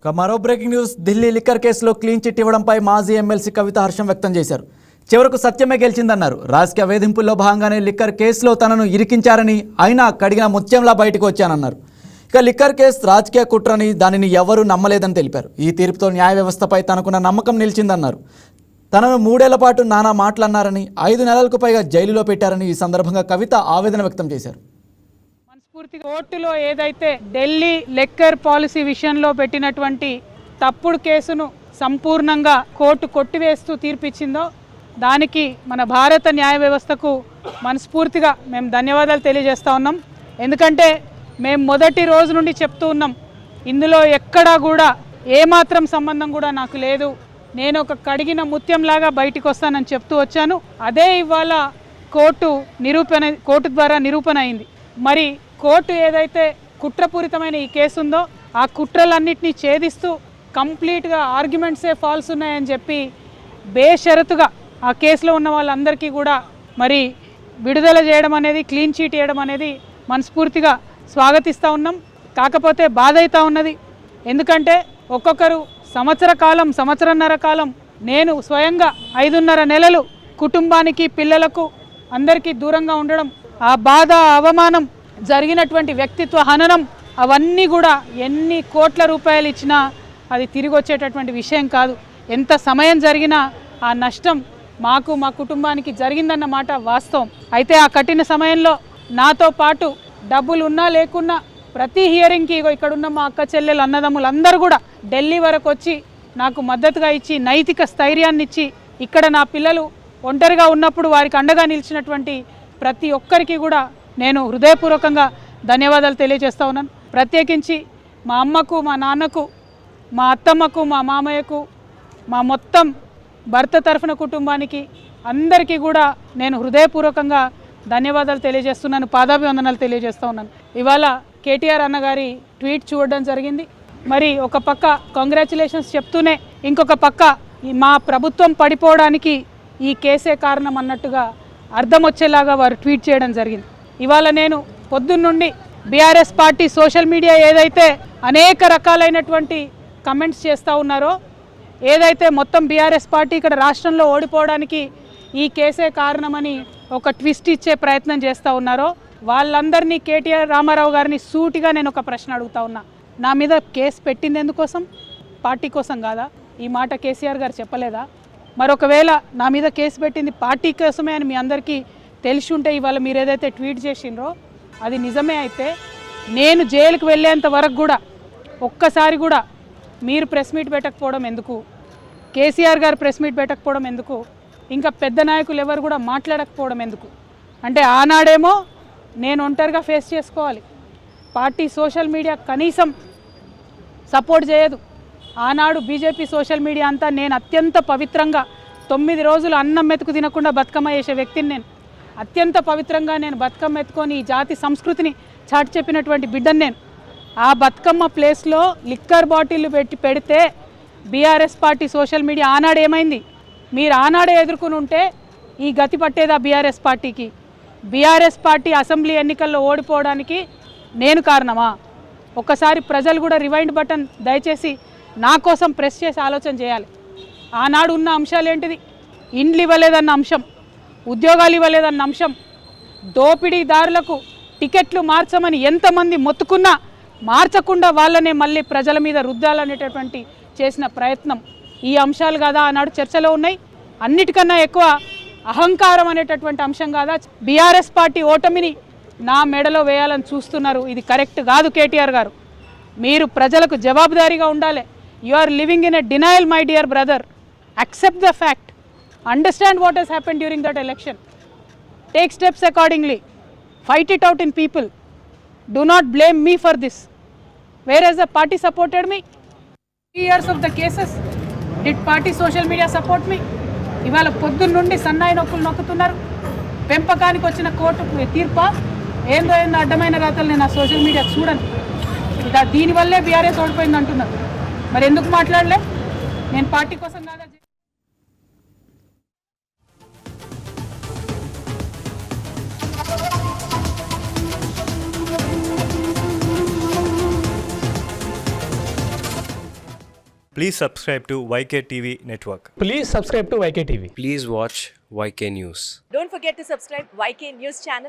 మరో breaking news. Delhi liquor కేసులో clean chit ఇవ్వడంపై మాజీ ఎమ్మెల్సీ కవిత హర్షం వ్యక్తం చేశారు. చివరకు సత్యమే గెలిచిందన్నారు. రాజకీయ వేధింపుల్లో భాగంగానే లిక్కర్ కేసులో తనను ఇరికించారని, అయినా కడిగిన ముత్యంలా బయటకు వచ్చానన్నారు. ఇక లిక్కర్ కేసు రాజకీయ కుట్రని, దానిని ఎవరూ నమ్మలేదని తెలిపారు. ఈ తీర్పుతో న్యాయ వ్యవస్థపై తనకున్న నమ్మకం నిలిచిందన్నారు. తనను 3 ఏళ్ల పాటు నానా మాటలన్నారని, 5 నెలలకు పైగా జైలులో పెట్టారని ఈ సందర్భంగా కవిత ఆవేదన వ్యక్తం చేశారు. మనస్ఫూర్తిగా కోర్టులో ఏదైతే ఢిల్లీ లిక్కర్ పాలసీ విషయంలో పెట్టినటువంటి తప్పుడు కేసును సంపూర్ణంగా కోర్టు కొట్టివేస్తూ తీర్పిచ్చిందో దానికి మన భారత న్యాయ వ్యవస్థకు మనస్ఫూర్తిగా మేము ధన్యవాదాలు తెలియజేస్తూ ఉన్నాం. ఎందుకంటే మేము మొదటి రోజు నుండి చెప్తూ ఉన్నాం, ఇందులో ఎక్కడా కూడా ఏమాత్రం సంబంధం కూడా నాకు లేదు, నేను ఒక కడిగిన ముత్యంలాగా బయటికి వస్తానని చెప్తూ వచ్చాను. అదే ఇవాళ కోర్టు ద్వారా నిరూపణ అయింది. మరి కోర్టు ఏదైతే కుట్రపూరితమైన ఈ కేసు ఉందో ఆ కుట్రలన్నింటినీ ఛేదిస్తూ కంప్లీట్గా ఆర్గ్యుమెంట్సే ఫాల్స్ ఉన్నాయని చెప్పి బేషరతుగా ఆ కేసులో ఉన్న వాళ్ళందరికీ కూడా మరి విడుదల చేయడం అనేది, క్లీన్ చీట్ చేయడం అనేది మనస్ఫూర్తిగా స్వాగతిస్తూ ఉన్నాం. కాకపోతే బాధ అవుతూ ఉన్నది. ఎందుకంటే ఒక్కొక్కరు సంవత్సరన్నర కాలం నేను స్వయంగా 5.5 నెలలు కుటుంబానికి, పిల్లలకు అందరికీ దూరంగా ఉండడం, ఆ బాధ, అవమానం, జరిగినటువంటి వ్యక్తిత్వ హననం, అవన్నీ కూడా ఎన్ని కోట్ల రూపాయలు ఇచ్చినా అది తిరిగి వచ్చేటటువంటి విషయం కాదు. ఎంత సమయం జరిగినా ఆ నష్టం మాకు, మా కుటుంబానికి జరిగిందన్న మాట వాస్తవం. అయితే ఆ కఠిన సమయంలో నాతో పాటు డబ్బులు ఉన్నా లేకున్నా ప్రతి హియరింగ్కి ఇక్కడున్న మా అక్క చెల్లెలు, అన్నదమ్ములు అందరూ కూడా ఢిల్లీ వరకు వచ్చి నాకు మద్దతుగా ఇచ్చి, నైతిక స్థైర్యాన్ని ఇచ్చి, ఇక్కడ నా పిల్లలు ఒంటరిగా ఉన్నప్పుడు వారికి అండగా నిలిచినటువంటి ప్రతి ఒక్కరికి కూడా నేను హృదయపూర్వకంగా ధన్యవాదాలు తెలియజేస్తూ ఉన్నాను. ప్రత్యేకించి మా అమ్మకు, మా నాన్నకు, మా అత్తమ్మకు, మా మామయ్యకు, మా మొత్తం భర్త తరఫున కుటుంబానికి అందరికీ కూడా నేను హృదయపూర్వకంగా ధన్యవాదాలు తెలియజేస్తున్నాను, పాదాభివందనాలు తెలియజేస్తూ ఉన్నాను. ఇవాళ కేటీఆర్ అన్నగారి ట్వీట్ చూడడం జరిగింది. మరి ఒక పక్క కంగ్రాచులేషన్స్ చెప్తూనే ఇంకొక పక్క మా ప్రభుత్వం పడిపోవడానికి ఈ కేసే కారణం అన్నట్టుగా అర్థం వచ్చేలాగా వారు ట్వీట్ చేయడం జరిగింది. ఇవాళ నేను పొద్దున్నుండి బీఆర్ఎస్ పార్టీ సోషల్ మీడియా ఏదైతే అనేక రకాలైనటువంటి కమెంట్స్ చేస్తూ ఉన్నారో, ఏదైతే మొత్తం బీఆర్ఎస్ పార్టీ ఇక్కడ రాష్ట్రంలో ఓడిపోవడానికి ఈ కేసే కారణమని ఒక ట్విస్ట్ ఇచ్చే ప్రయత్నం చేస్తూ ఉన్నారో, వాళ్ళందరినీ కేటీఆర్ రామారావు గారిని సూటిగా నేను ఒక ప్రశ్న అడుగుతా ఉన్నా. నా మీద కేసు పెట్టింది ఎందుకోసం? పార్టీ కోసం కాదా? ఈ మాట కేసీఆర్ గారు చెప్పలేదా? మరొకవేళ నా మీద కేసు పెట్టింది పార్టీ కోసమే అని మీ అందరికీ తెలిసి ఉంటే ఇవాళ మీరు ఏదైతే ట్వీట్ చేసిండ్రో అది నిజమే అయితే, నేను జైలుకు వెళ్ళేంత వరకు కూడా ఒక్కసారి కూడా మీరు ప్రెస్ మీట్ పెట్టకపోవడం ఎందుకు? కేసీఆర్ గారు ప్రెస్ మీట్ పెట్టకపోవడం ఎందుకు? ఇంకా పెద్ద నాయకులు ఎవరు కూడా మాట్లాడకపోవడం ఎందుకు? అంటే ఆనాడేమో నేను ఒంటరిగా ఫేస్ చేసుకోవాలి, పార్టీ సోషల్ మీడియా కనీసం సపోర్ట్ చేయదు. ఆనాడు బీజేపీ సోషల్ మీడియా అంతా నేను అత్యంత పవిత్రంగా 9 రోజులు అన్నం మెతుకు తినకుండా బతుకమ్మ చేసే వ్యక్తిని నేను. అత్యంత పవిత్రంగా నేను బతుకమ్మ ఎత్తుకొని ఈ జాతి సంస్కృతిని చాటి చెప్పినటువంటి బిడ్డను నేను. ఆ బతుకమ్మ ప్లేస్లో లిక్కర్ బాటిళ్ళు పెడితే బీఆర్ఎస్ పార్టీ సోషల్ మీడియా ఆనాడు ఏమైంది? మీరు ఆనాడే ఎదుర్కొని ఉంటే ఈ గతి పట్టేదా బీఆర్ఎస్ పార్టీకి? బీఆర్ఎస్ పార్టీ అసెంబ్లీ ఎన్నికల్లో ఓడిపోవడానికి నేను కారణమా? ఒక్కసారి ప్రజలు కూడా రివైండ్ బటన్ దయచేసి నా కోసం ప్రెస్ చేసి ఆలోచన చేయాలి. ఆనాడు ఉన్న అంశాలు ఏంటిది? ఇండ్లు ఇవ్వలేదన్న అంశం, ఉద్యోగాలు ఇవ్వలేదన్న అంశం, దోపిడీదారులకు టికెట్లు మార్చమని ఎంతమంది మొత్తుకున్నా మార్చకుండా వాళ్ళనే మళ్ళీ ప్రజల మీద రుద్దాలనేటటువంటి చేసిన ప్రయత్నం, ఈ అంశాలు కాదా ఆనాడు చర్చలో ఉన్నాయి? అన్నిటికన్నా ఎక్కువ అహంకారం అనేటటువంటి అంశం కాదా? బీఆర్ఎస్ పార్టీ ఓటమిని నా మెడలో వేయాలని చూస్తున్నారు. ఇది కరెక్ట్ కాదు. కేటీఆర్ గారు, మీరు ప్రజలకు జవాబుదారీగా ఉండాలి. You are living in a denial my dear brother. Accept the fact, understand what has happen during that election, take steps accordingly, fight it out in people. Do not blame me for this. Whereas the party supported me. 3 years of the cases, did party social media support me? ఇవాళ పొద్దున్న నుండి సన్నాయి నొక్కులు నొక్కుతున్నారు. పెంపకానికి వచ్చిన court తీర్ప ఏందో అడ్డమైన రాతలు నేను ఆ సోషల్ మీడియా చూడను. దీనివల్లే బీఆర్ఎస్ ఓడిపోయింది అంటున్నారు. మరి ఎందుకు మాట్లాడలే? నేను పార్టీ కోసం కాదా? Please subscribe to YK TV Network. Please subscribe to YK TV. Please watch YK News. Don't forget to subscribe YK News channel